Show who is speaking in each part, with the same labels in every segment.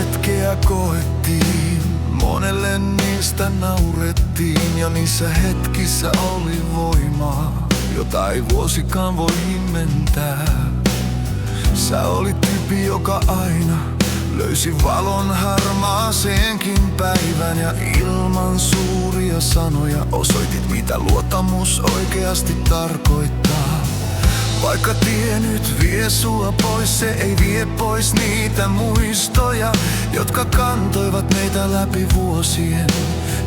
Speaker 1: hetkeä koettiin, monelle niistä naurettiin, ja niissä hetkissä oli voimaa, jota ei vuosikaan voi himmentää. Sä olit tyyppi, joka aina löysi valon harmaaseenkin päivän, ja ilman suuria sanoja osoitit, mitä luottamus oikeasti tarkoittaa. Vaikka tie nyt vie sua pois, se ei vie pois niitä muistoja, jotka kantoivat meitä läpi vuosien.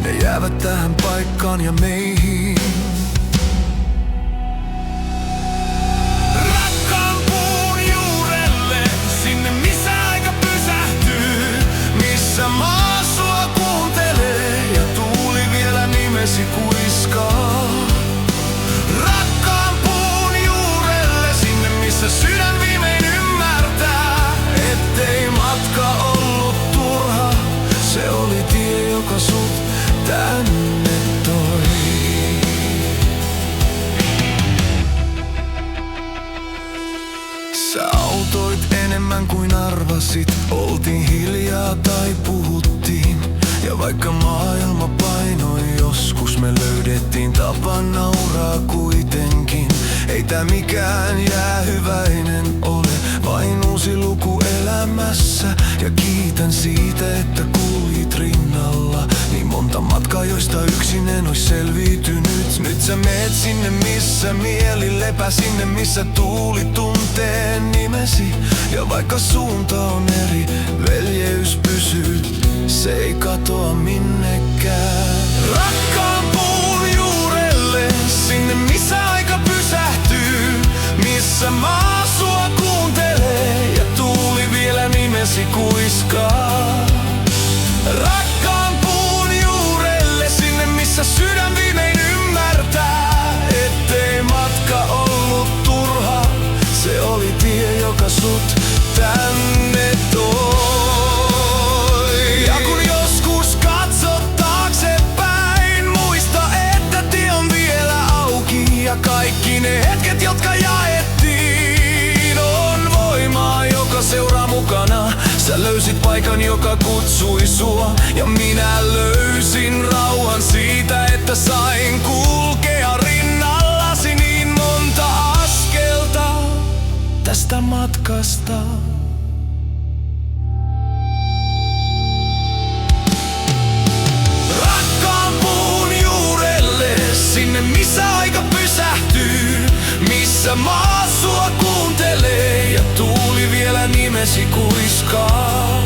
Speaker 1: Ne jäävät tähän paikkaan ja meihin.
Speaker 2: Rakkaan puun juurelle, sinne missä aika pysähtyy,
Speaker 1: Missä maa sua kuuntelee ja tuuli vielä nimesi kuiskaa.
Speaker 2: Sydän viimein ymmärtää,
Speaker 1: ettei matka ollut turha. Se oli tie, joka sut tänne toi. Sä autoit enemmän kuin arvasit. Oltiin hiljaa tai puhuttiin. Ja vaikka maailma painoi joskus, me löydettiin tapa nauraa kuitenkin. Ei tää mikään jäähyväinen ole, vain uusi luku elämässä. Ja kiitän siitä, että kuljit rinnalla. Niin monta matkaa, joista yksin en ois selviytynyt. Nyt sä meet sinne, missä mieli lepää, sinne missä tuuli tuntee nimesi. Ja vaikka suunta on eri, veljeys pysyy, se ei katoa minnekään.
Speaker 2: Rakkaan puun juurelle, sinne missä aika pysähtyy,
Speaker 1: missä maa sua kuuntelee ja tuuli vielä nimesi kuiskaa.
Speaker 2: Rakkaan puun juurelle, sinne missä sydän viimein ymmärtää,
Speaker 1: ettei matka ollut turha. Se oli tie, joka sut tänne toi.
Speaker 2: Ja kun joskus katsot taaksepäin, muista, että tie on vielä auki. Ja kaikki ne hetket, jotka jaettiin, on voimaa, joka seuraa mukana.
Speaker 1: Sä löysit paikan, joka kutsui sua, ja minä löysin rauhan siitä, että sain kulkea rinnallasi niin monta askelta tästä matkasta.
Speaker 2: Rakkaan puun juurelle, sinne missä aika pysähtyy,
Speaker 1: missä maa sua kuuntelee ja tuuli vielä nimesi kuiskaa.